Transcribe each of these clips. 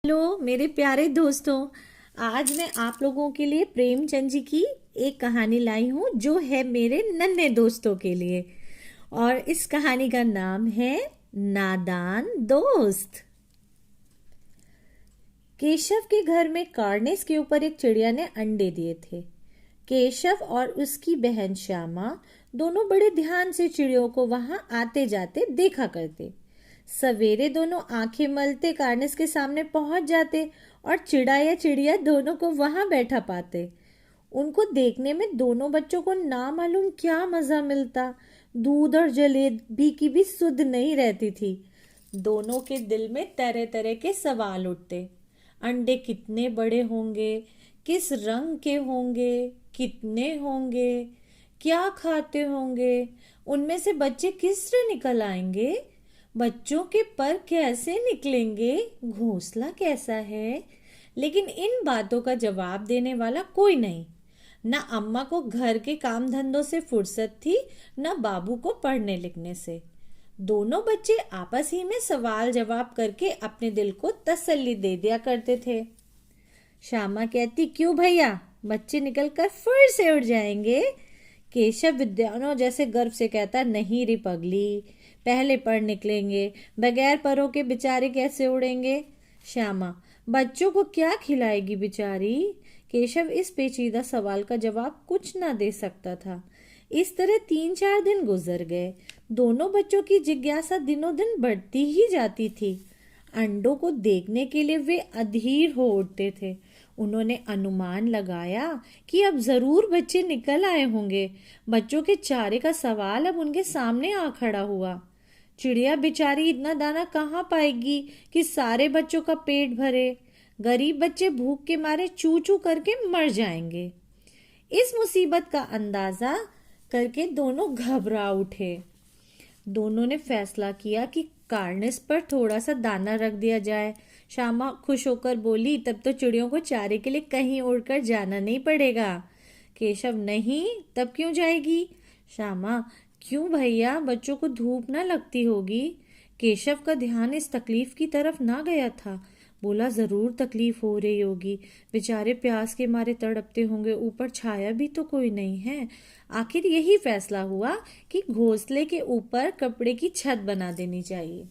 Hello मेरे प्यारे दोस्तों। आज मैं आप लोगों के लिए प्रेमचंद जी की एक कहानी लाई हूँ जो है मेरे नन्हे दोस्तों के लिए। और इस कहानी का नाम है नादान दोस्त। केशव के घर में कार्निस के ऊपर एक चिड़िया ने अंडे दिए थे। केशव और उसकी बहन श्यामा दोनों बड़े ध्यान से चिड़ियों को वहां आते जाते देखा करते। सवेरे दोनों आंखें मलते कार्निस के सामने पहुंच जाते और चिड़ा या चिड़िया दोनों को वहां बैठा पाते। उनको देखने में दोनों बच्चों को ना मालूम क्या मजा मिलता। दूध और जलेबी की भी सुध नहीं रहती थी। दोनों के दिल में तरह तरह के सवाल उठते। अंडे कितने बड़े होंगे, किस रंग के होंगे, कितने होंगे, क्या खाते होंगे, उनमें से बच्चे किस तरह निकल आएंगे, बच्चों के पर कैसे निकलेंगे, घोंसला कैसा है। लेकिन इन बातों का जवाब देने वाला कोई नहीं। न अम्मा को घर के काम धंधों से फुर्सत थी, न बाबू को पढ़ने लिखने से। दोनों बच्चे आपस ही में सवाल जवाब करके अपने दिल को तसल्ली दे दिया करते थे। श्यामा कहती, क्यों भैया, बच्चे निकलकर फिर से उड़ जाएंगे। केशव विद्वानों जैसे गर्व से कहता, नहीं रे पगली, पहले पर निकलेंगे, बगैर परों के बेचारे कैसे उड़ेंगे। श्यामा, बच्चों को क्या खिलाएगी बेचारी। केशव इस पेचीदा सवाल का जवाब कुछ ना दे सकता था। इस तरह 3-4 दिन गुजर गए। दोनों बच्चों की जिज्ञासा दिनों दिन बढ़ती ही जाती थी। अंडों को देखने के लिए वे अधीर हो उठते थे। उन्होंने अनुमान लगाया कि अब जरूर बच्चे निकल आए होंगे। बच्चों के चारे का सवाल अब उनके सामने आ खड़ा हुआ। चिड़िया बेचारी इतना दाना कहाँ पाएगी कि सारे बच्चों का पेट भरे। गरीब बच्चे भूख के मारे चू चू करके मर जाएंगे। इस मुसीबत का अंदाजा करके दोनों घबरा उठे। दोनों ने फैसला किया कि कार्निस पर थोड़ा सा दाना रख दिया जाए। श्यामा खुश होकर बोली, तब तो चिड़ियों को चारे के लिए कहीं उड़कर जाना नहीं पड़ेगा। केशव, नहीं, तब क्यों जाएगी। श्यामा, क्यों भैया, बच्चों को धूप ना लगती होगी। केशव का ध्यान इस तकलीफ की तरफ ना गया था। बोला, जरूर तकलीफ हो रही होगी, बेचारे प्यास के मारे तड़पते होंगे, ऊपर छाया भी तो कोई नहीं है। आखिर यही फैसला हुआ कि घोंसले के ऊपर कपड़े की छत बना देनी चाहिए।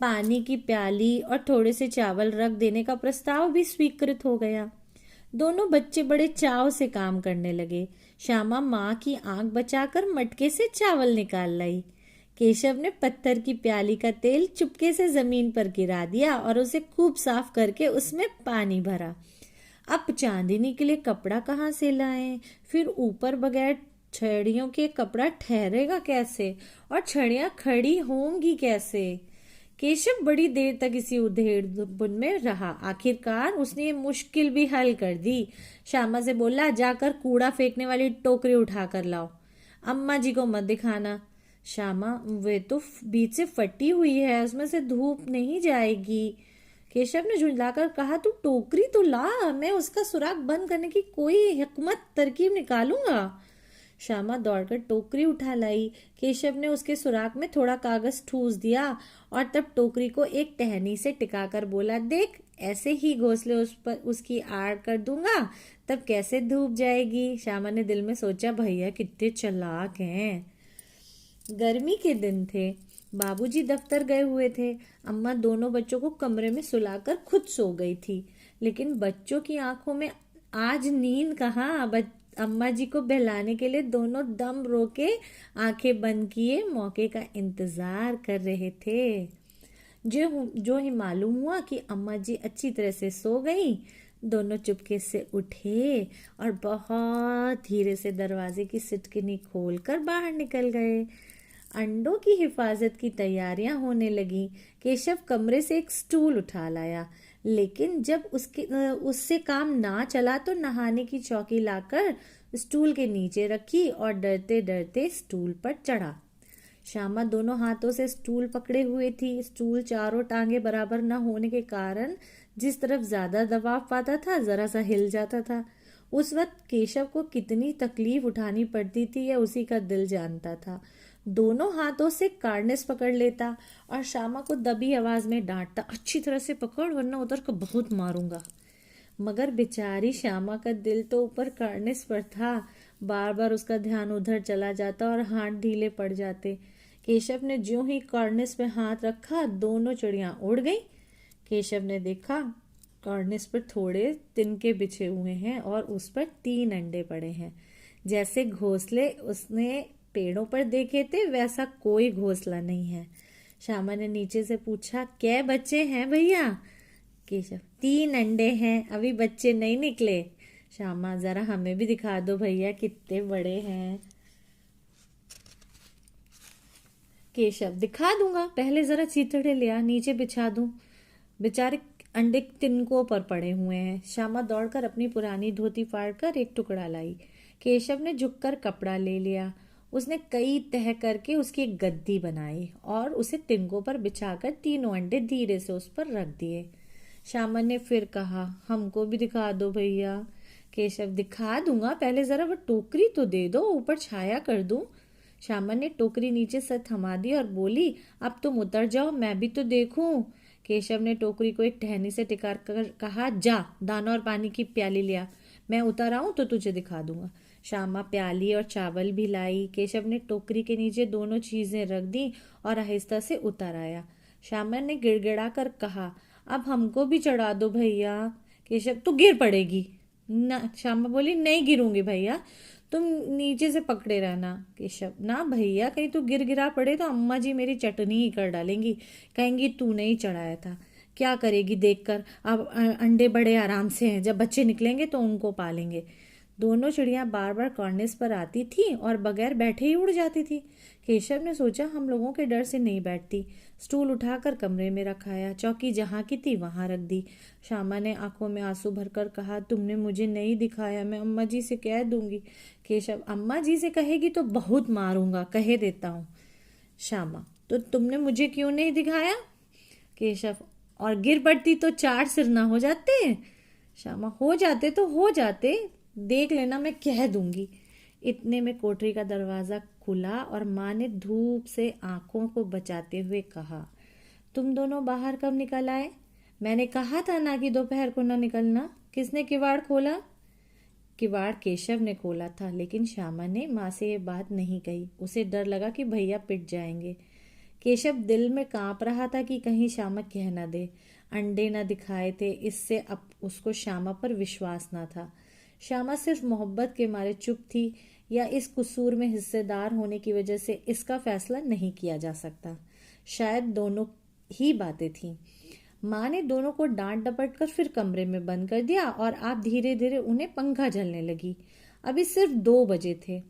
पानी की प्याली और थोड़े से चावल रख देने का प्रस्ताव भी स्वीकृत हो गया। दोनों बच्चे बड़े चाव से काम करने लगे। श्यामा माँ की आंख बचाकर मटके से चावल निकाल लाई। केशव ने पत्थर की प्याली का तेल चुपके से जमीन पर गिरा दिया और उसे खूब साफ करके उसमें पानी भरा। अब चांदनी के लिए कपड़ा कहाँ से लाएं? फिर ऊपर बगैर छड़ियों के कपड़ा ठहरेगा कैसे, और छड़ियां खड़ी होंगी कैसे। केशव बड़ी देर तक इसी उधेड़-बुन में रहा। आखिरकार उसने ये मुश्किल भी हल कर दी। श्यामा से बोला, जाकर कूड़ा फेंकने वाली टोकरी उठा कर लाओ, अम्मा जी को मत दिखाना। श्यामा, वे तो बीच से फटी हुई है, उसमें से धूप नहीं जाएगी। केशव ने झुंझलाकर कहा, तू टोकरी तो ला, मैं उसका सुराख बंद करने की कोई हिकमत तरकीब निकालूंगा। श्यामा दौड़कर टोकरी उठा लाई। केशव ने उसके सुराख में थोड़ा कागज ठूस दिया और तब टोकरी को एक टहनी से टिकाकर बोला, देख, ऐसे ही घोंसले उस पर उसकी आड़ कर दूंगा, तब कैसे धूप जाएगी। श्यामा ने दिल में सोचा, भैया कितने चालाक हैं। गर्मी के दिन थे। बाबूजी दफ्तर गए हुए थे। अम्मा दोनों बच्चों को कमरे में सुलाकर खुद सो गई थी। लेकिन बच्चों की आंखों में आज नींद कहाँ। अम्मा जी को बहलाने के लिए दोनों दम रोके आंखें बंद किए मौके का इंतजार कर रहे थे। जो ही मालूम हुआ कि अम्मा जी अच्छी तरह से सो गई, दोनों चुपके से उठे और बहुत धीरे से दरवाजे की सिटकिनी खोलकर बाहर निकल गए। अंडों की हिफाजत की तैयारियां होने लगी। केशव कमरे से एक स्टूल उठा लाया, लेकिन जब उससे काम ना चला तो नहाने की चौकी लाकर स्टूल के नीचे रखी और डरते डरते स्टूल पर चढ़ा। श्यामा दोनों हाथों से स्टूल पकड़े हुए थी। स्टूल चारों टांगे बराबर न होने के कारण जिस तरफ ज्यादा दबाव पाता था, जरा सा हिल जाता था। उस वक्त केशव को कितनी तकलीफ उठानी पड़ती थी यह उसी का दिल जानता था। दोनों हाथों से कार्निस पकड़ लेता और श्यामा को दबी आवाज में डांटता, अच्छी तरह से पकड़ वरना उधर को बहुत मारूंगा। मगर बेचारी श्यामा का दिल तो ऊपर कार्निस पर था। बार बार उसका ध्यान उधर चला जाता और हाथ ढीले पड़ जाते। केशव ने ज्यों ही कार्निस पे हाथ रखा, दोनों चिड़ियां उड़ गई। केशव ने देखा कार्निस पर थोड़े तिनके बिछे हुए हैं और उस पर 3 अंडे पड़े हैं। जैसे घोंसले उसने पेड़ों पर देखे थे वैसा कोई घोंसला नहीं है। श्यामा ने नीचे से पूछा, क्या बच्चे हैं भैया? केशव, 3 अंडे हैं, अभी बच्चे नहीं निकले। श्यामा, जरा हमें भी दिखा दो भैया कितने बड़े हैं। केशव, दिखा दूंगा, पहले जरा चीथड़े ले आ, नीचे बिछा दूं। बेचारे अंडे तिनकों पर पड़े हुए हैं। श्यामा दौड़कर अपनी पुरानी धोती फाड़कर एक टुकड़ा लाई। केशव ने झुककर कपड़ा ले लिया। उसने कई तह करके उसकी एक गद्दी बनाई और उसे तिनकों पर बिछाकर 3 अंडे धीरे से उस पर रख दिए। श्यामा ने फिर कहा, हमको भी दिखा दो भैया। केशव, दिखा दूंगा, पहले जरा वो टोकरी तो दे दो, ऊपर छाया कर दूं। श्यामा ने टोकरी नीचे से थमा दी और बोली, अब तुम उतर जाओ, मैं भी तो देखूं। केशव ने टोकरी को एक टहनी से टिका कर कहा, जा दाना और पानी की प्याली लिया, मैं उतर आऊं तो तुझे दिखा दूंगा। श्यामा प्याली और चावल भी लाई। केशव ने टोकरी के नीचे दोनों चीजें रख दी और आहिस्ता से उतर आया। श्यामा ने गिड़गिड़ा कर कहा, अब हमको भी चढ़ा दो भैया। केशव, तू गिर पड़ेगी ना। श्यामा बोली, नहीं गिरूंगी भैया, तुम नीचे से पकड़े रहना। केशव, ना भैया, कहीं तू गिर गिरा पड़े तो अम्मा जी मेरी चटनी ही कर डालेंगी, कहेंगी तू नहीं चढ़ाया था। क्या करेगी देखकर, अब अंडे बड़े आराम से हैं, जब बच्चे निकलेंगे तो उनको पालेंगे। दोनों चिड़ियां बार बार कॉर्निस पर आती थी और बगैर बैठे ही उड़ जाती थी। केशव ने सोचा, हम लोगों के डर से नहीं बैठती। स्टूल उठाकर कमरे में रखाया, चौकी जहाँ की थी वहां रख दी। श्यामा ने आंखों में आंसू भरकर कहा, तुमने मुझे नहीं दिखाया, मैं अम्मा जी से कह दूंगी। केशव, अम्मा जी से कहेगी तो बहुत मारूंगा, कहे देता हूँ। श्यामा, तो तुमने मुझे क्यों नहीं दिखाया? केशव, और गिर पड़ती तो 4 सिर ना हो जाते? श्यामा, हो जाते तो हो जाते, देख लेना, मैं कह दूंगी। इतने में कोठरी का दरवाजा खुला और माँ ने धूप से आंखों को बचाते हुए कहा, तुम दोनों बाहर कब निकल आए? मैंने कहा था ना कि दोपहर को ना निकलना। किसने किवाड़ खोला? किवाड़ केशव ने खोला था, लेकिन श्यामा ने माँ से ये बात नहीं कही। उसे डर लगा कि भैया पिट जाएंगे। केशव दिल में कांप रहा था कि कहीं श्यामा कह न दे। अंडे न दिखाए थे, इससे अब उसको श्यामा पर विश्वास न था। श्यामा सिर्फ मोहब्बत के मारे चुप थी या इस कसूर में हिस्सेदार होने की वजह से इसका फैसला नहीं किया जा सकता। शायद दोनों ही बातें थीं। माँ ने दोनों को डांट डपट कर फिर कमरे में बंद कर दिया और आप धीरे धीरे उन्हें पंखा झलने लगी। अभी सिर्फ 2 बजे थे।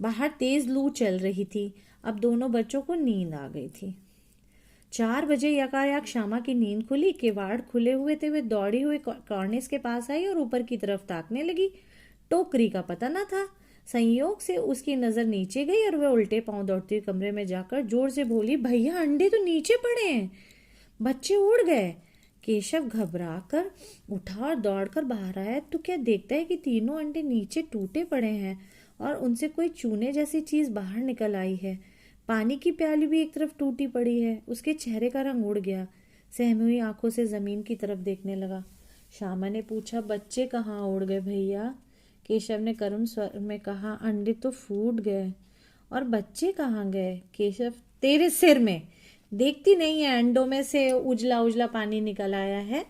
बाहर तेज लू चल रही थी। अब दोनों बच्चों को नींद आ गई थी। 4 बजे यकायक श्यामा की नींद खुली। किवाड़ खुले हुए थे। वे दौड़ी हुई कॉर्निस के पास आई और ऊपर की तरफ ताकने लगी। टोकरी का पता न था। संयोग से उसकी नजर नीचे गई और वह उल्टे पांव दौड़ती हुई कमरे में जाकर जोर से बोली, भैया अंडे तो नीचे पड़े हैं, बच्चे उड़ गए। केशव घबरा कर उठा और दौड़कर बाहर आया तो क्या देखता है कि तीनों अंडे नीचे टूटे पड़े हैं और उनसे कोई चूने जैसी चीज बाहर निकल आई है। पानी की प्याली भी एक तरफ टूटी पड़ी है। उसके चेहरे का रंग उड़ गया। सहमी हुई आंखों से जमीन की तरफ देखने लगा। श्यामा ने पूछा, बच्चे कहाँ उड़ गए भैया? केशव ने करुण स्वर में कहा, अंडे तो फूट गए। और बच्चे कहाँ गए? केशव, तेरे सिर में, देखती नहीं है अंडों में से उजला उजला पानी निकल आया है,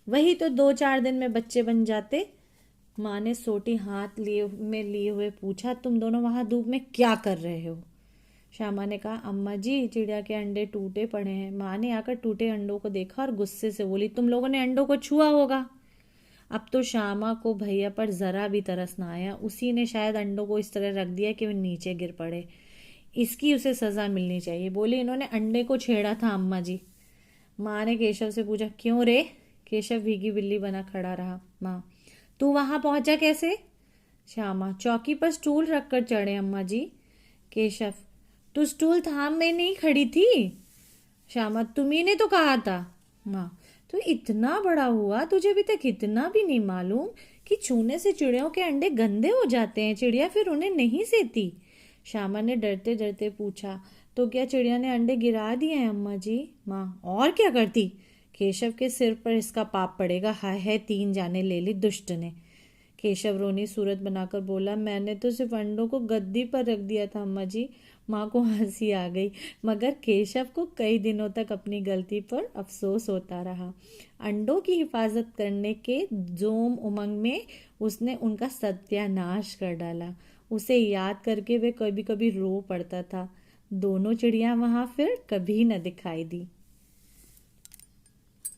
वही तो 2-4 दिन में बच्चे बन जाते। माँ ने सोटी हाथ लिए हुए पूछा, तुम दोनों वहां धूप में क्या कर रहे हो? श्यामा ने कहा, अम्मा जी चिड़िया के अंडे टूटे पड़े हैं। माँ ने आकर टूटे अंडों को देखा और गुस्से से बोली, तुम लोगों ने अंडों को छुआ होगा। अब तो श्यामा को भैया पर जरा भी तरस ना आया। उसी ने शायद अंडों को इस तरह रख दिया कि वे नीचे गिर पड़े। इसकी उसे सजा मिलनी चाहिए। बोली, इन्होंने अंडे को छेड़ा था अम्मा जी। माँ ने केशव से पूछा, क्यों रे? केशव भीगी बिल्ली बना खड़ा रहा। माँ, तू वहां पहुंचा कैसे? श्यामा, चौकी पर स्टूल रखकर चढ़े अम्मा जी। केशव, तू स्टूल थाम में नहीं खड़ी थी? श्यामा, तुम्ही ने तो कहा था। माँ, तो इतना बड़ा हुआ, तुझे अभी तक इतना भी नहीं मालूम कि छूने से चिड़ियों के अंडे गंदे हो जाते हैं? चिड़िया फिर उन्हें नहीं सेती। श्यामा ने डरते डरते पूछा, तो क्या चिड़िया ने अंडे गिरा दिए हैं अम्मा जी? माँ, और क्या करती? केशव के सिर पर इसका पाप पड़ेगा। हाय है, 3 जाने ले ली दुष्ट ने। केशव रोनी सूरत बनाकर बोला, मैंने तो सिर्फ अंडों को गद्दी पर रख दिया था अम्मा जी। माँ को हंसी आ गई, मगर केशव को कई दिनों तक अपनी गलती पर अफसोस होता रहा। अंडों की हिफाजत करने के जोम उमंग में उसने उनका सत्यानाश कर डाला। उसे याद करके वे कभी कभी रो पड़ता था। दोनों चिड़िया वहां फिर कभी न दिखाई दी।